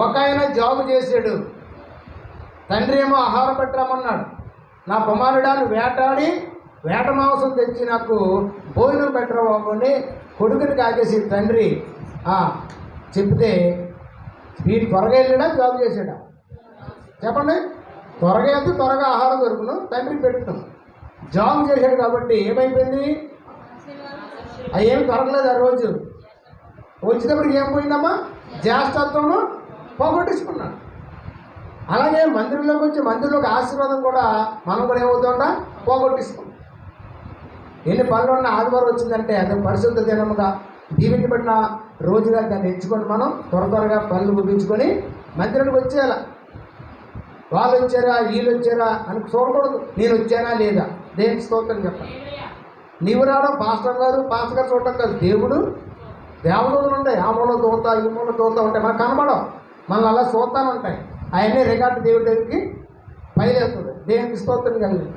ఒక ఆయన జాబు చేశాడు, తండ్రి ఏమో ఆహారం పెట్టమన్నాడు. నా కుమారుడాన్ని వేటాడి వేట మాంసం తెచ్చి నాకు భోజనం పెట్టమని కొడుకుని కాకేసి తండ్రి చెప్తే వీడు త్వరగా వెళ్ళాడా జాబ్ చేశాడా? చెప్పండి. త్వరగా వెళ్తే త్వరగా ఆహారం దొరుకును, తండ్రికి పెట్టును. జాబ్ చేశాడు కాబట్టి ఏమైపోయింది? అవి ఏమి దొరకలేదు. ఆ రోజు వచ్చేటప్పటికి ఏం పోయిందమ్మా? జ్యేష్ఠత్వము పోగొట్టించుకున్నాడు. అలాగే మందిరంలోకి వచ్చి మందిరంలోకి ఆశీర్వాదం కూడా మనం కూడా ఏమవుతుందా? పోగొట్టిస్తున్నాం. ఎన్ని పనులు ఉన్న ఆదివారం వచ్చిందంటే అది పరిశుద్ధ దినముగా దీవించబడిన రోజుగా దాన్ని ఎంచుకొని మనం త్వరగా పనులు ముగించుకొని మందిరానికి వచ్చేయాల. వాళ్ళు వచ్చారా వీళ్ళు వచ్చారా అని చూడకూడదు. నేను వచ్చానా లేదా, దేనికి స్తోత్రం చెప్పాలి. నీవు రావడం పాస్టర్ గారు చూడటం కాదు. దేవుడు ఉంటాయి. ఆ మూల దూత ఈ మూల దూత ఉంటాయి, మనకు కనబడవు, మనల్ని అలా చూస్తాను ఉంటాయి. అవన్నీ రికార్డు దేవుడి దగ్గరికి బయలుదేరుతుంది. దేనికి స్తోత్రం కలిగి